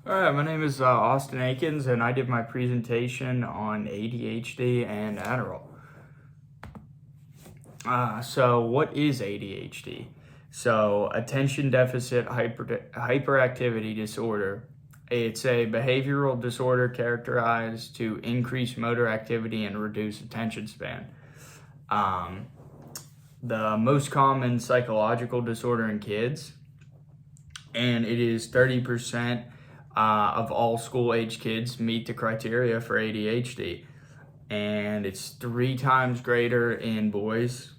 All right, my name is Austin Akins, and I did my presentation on ADHD and Adderall. So, what is ADHD? So, attention deficit hyperactivity disorder. It's a behavioral disorder characterized to increase motor activity and reduce attention span. Um, the most common psychological disorder in kids, and it is 30% of all school-age kids meet the criteria for ADHD, and it's 3 times greater in boys,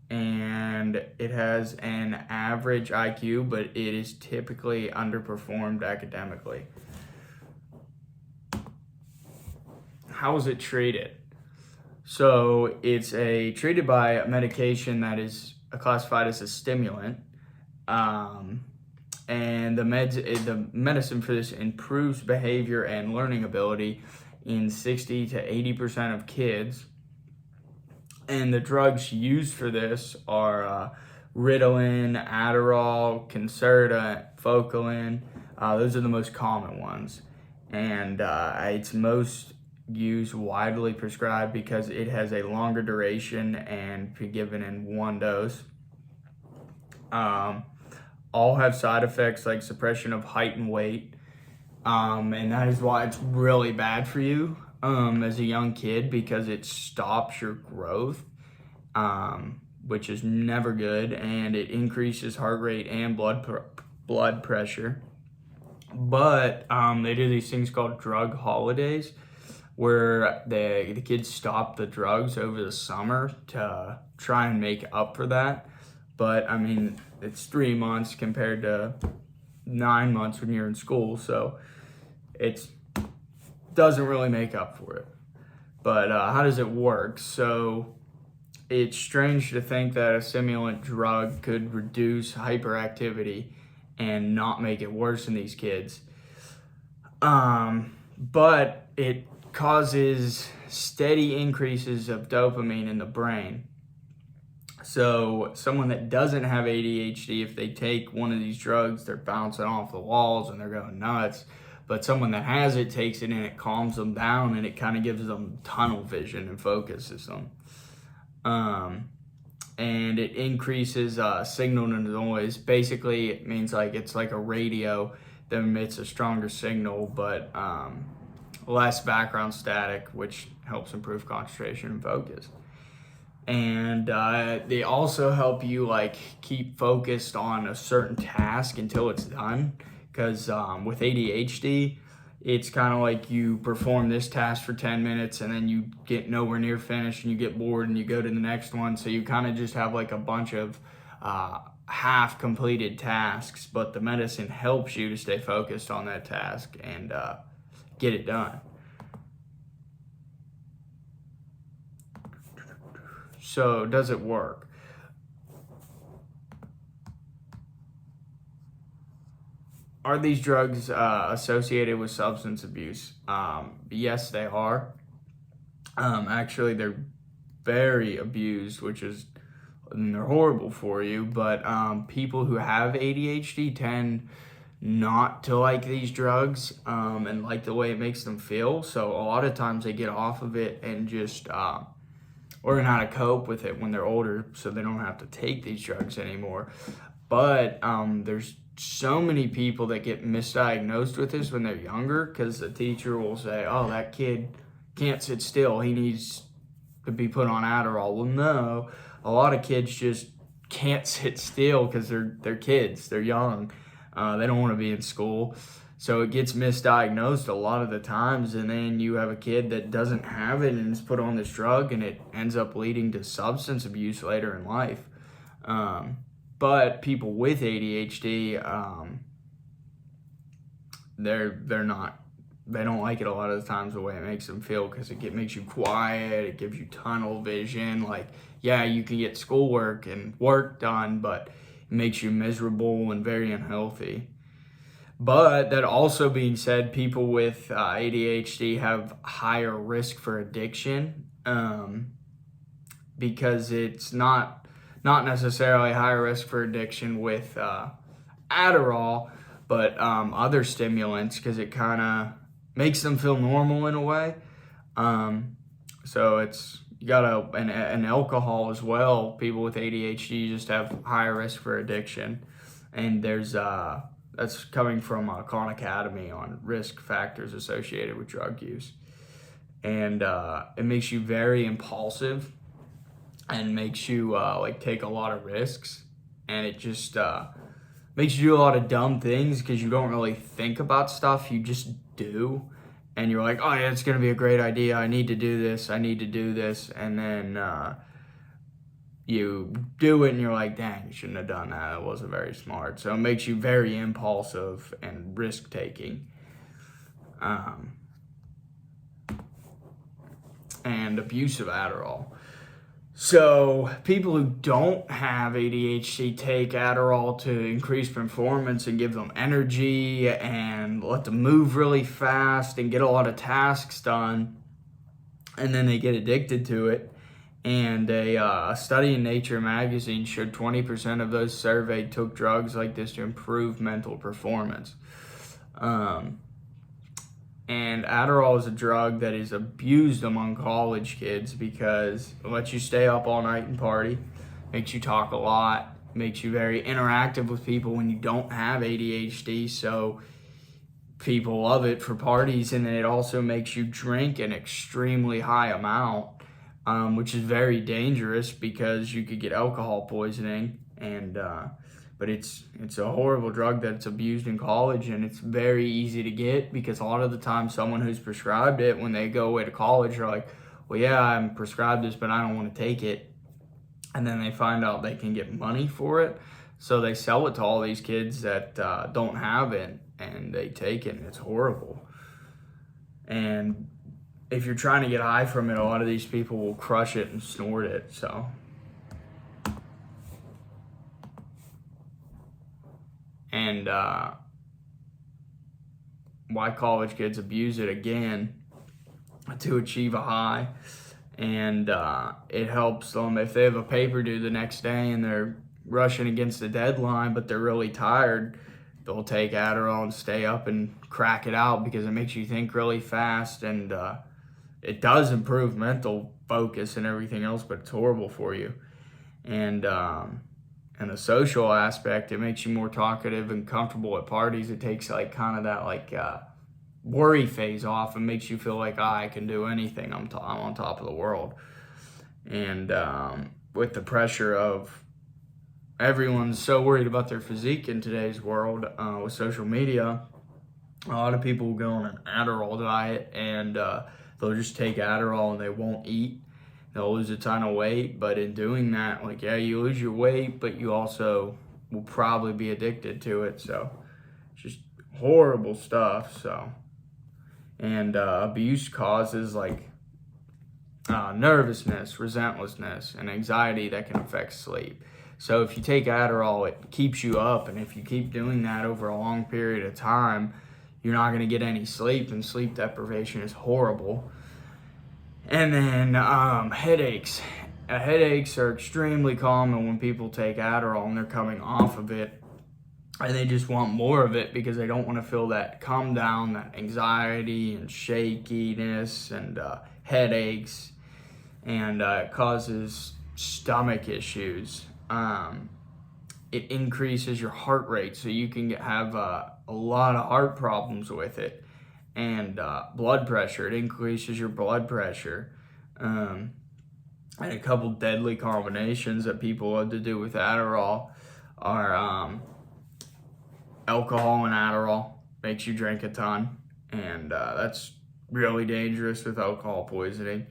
and it has an average IQ, but it is typically underperformed academically. How is it treated? So it's treated by a medication that is classified as a stimulant. And the medicine for this improves behavior and learning ability in 60 to 80% of kids. And the drugs used for this are Ritalin, Adderall, Concerta, Focalin. Those are the most common ones. And it's most used widely prescribed because it has a longer duration and be given in one dose. All have side effects like suppression of height and weight, and that is why it's really bad for you as a young kid, because it stops your growth, which is never good, and it increases heart rate and blood pressure. But they do these things called drug holidays, where the kids stop the drugs over the summer to try and make up for that. But I mean, it's 3 months compared to 9 months when you're in school, so it doesn't really make up for it. But how does it work? So it's strange to think that a stimulant drug could reduce hyperactivity and not make it worse in these kids. But it causes steady increases of dopamine in the brain. So someone that doesn't have ADHD, if they take one of these drugs, they're bouncing off the walls and they're going nuts. But someone that has it takes it and it calms them down, and it kind of gives them tunnel vision and focuses them. And it increases signal to noise. Basically, it means like it's like a radio that emits a stronger signal, but less background static, which helps improve concentration and focus. And they also help you like keep focused on a certain task until it's done, because with ADHD, it's kind of like you perform this task for 10 minutes and then you get nowhere near finished and you get bored and you go to the next one. So you kind of just have like a bunch of half completed tasks, but the medicine helps you to stay focused on that task and get it done. So does it work? Are these drugs associated with substance abuse? Yes, they are. Actually, they're very abused, and they're horrible for you. But people who have ADHD tend not to like these drugs and like the way it makes them feel. So a lot of times they get off of it and just learn how to cope with it when they're older, so they don't have to take these drugs anymore. But there's so many people that get misdiagnosed with this when they're younger, because the teacher will say, oh, that kid can't sit still, he needs to be put on Adderall. Well, no, a lot of kids just can't sit still because they're kids, they're young, they don't want to be in school. So it gets misdiagnosed a lot of the times, and then you have a kid that doesn't have it and is put on this drug, and it ends up leading to substance abuse later in life. But people with ADHD, they don't like it a lot of the times, the way it makes them feel, because it makes you quiet, it gives you tunnel vision. Like, yeah, you can get schoolwork and work done, but it makes you miserable and very unhealthy. But that also being said, people with ADHD have higher risk for addiction, because it's not necessarily higher risk for addiction with Adderall, but other stimulants, because it kind of makes them feel normal in a way. So you got an alcohol as well. People with ADHD just have higher risk for addiction, and that's coming from Khan Academy on risk factors associated with drug use. And it makes you very impulsive and makes you take a lot of risks, and it just makes you do a lot of dumb things because you don't really think about stuff, you just do. And you're like, oh yeah, it's gonna be a great idea, I need to do this, and then you do it and you're like, dang, you shouldn't have done that, it wasn't very smart. So it makes you very impulsive and risk-taking. And abuse of Adderall. So people who don't have ADHD take Adderall to increase performance and give them energy and let them move really fast and get a lot of tasks done, and then they get addicted to it. And a study in Nature magazine showed 20% of those surveyed took drugs like this to improve mental performance. And Adderall is a drug that is abused among college kids because it lets you stay up all night and party, makes you talk a lot, makes you very interactive with people when you don't have ADHD, so people love it for parties. And then it also makes you drink an extremely high amount, which is very dangerous because you could get alcohol poisoning. But it's a horrible drug that's abused in college, and it's very easy to get because a lot of the time someone who's prescribed it, when they go away to college, are like, well, yeah, I'm prescribed this, but I don't want to take it. And then they find out they can get money for it. So they sell it to all these kids that don't have it, and they take it, and it's horrible. And if you're trying to get high from it, a lot of these people will crush it and snort it, so... And why college kids abuse it again to achieve a high. And it helps them if they have a paper due the next day and they're rushing against the deadline, but they're really tired, they'll take Adderall and stay up and crack it out because it makes you think really fast. And it does improve mental focus and everything else, but it's horrible for you. And the social aspect, it makes you more talkative and comfortable at parties. It takes that worry phase off and makes you feel like, I can do anything. I'm on top of the world. And with the pressure of everyone's so worried about their physique in today's world with social media, a lot of people go on an Adderall diet, and they'll just take Adderall and they won't eat. They'll lose a ton of weight, but in doing that, you lose your weight, but you also will probably be addicted to it. So it's just horrible stuff. So, and abuse causes nervousness, resentlessness, and anxiety that can affect sleep. So if you take Adderall, it keeps you up, and if you keep doing that over a long period of time, you're not going to get any sleep, and sleep deprivation is horrible. And then headaches. Headaches are extremely common when people take Adderall and they're coming off of it, and they just want more of it because they don't want to feel that come down, that anxiety and shakiness and headaches, and it causes stomach issues. It increases your heart rate, so you can have a lot of heart problems with it. And blood pressure, it increases your blood pressure. And a couple deadly combinations that people love to do with Adderall are alcohol and Adderall. Makes you drink a ton, and that's really dangerous with alcohol poisoning.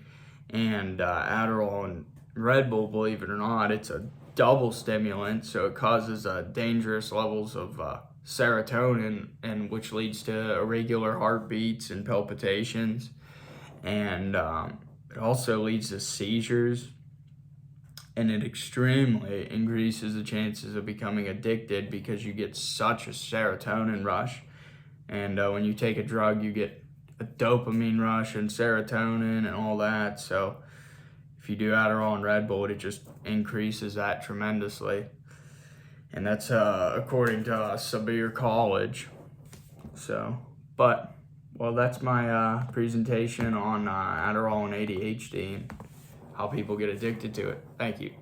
And Adderall and Red Bull, believe it or not, it's a double stimulant, so it causes dangerous levels of serotonin, and which leads to irregular heartbeats and palpitations, and it also leads to seizures, and it extremely increases the chances of becoming addicted because you get such a serotonin rush. And when you take a drug, you get a dopamine rush and serotonin and all that. So if you do Adderall and Red Bull, it just increases that tremendously. And that's according to Sabir College. So, but, well, that's my presentation on Adderall and ADHD and how people get addicted to it. Thank you.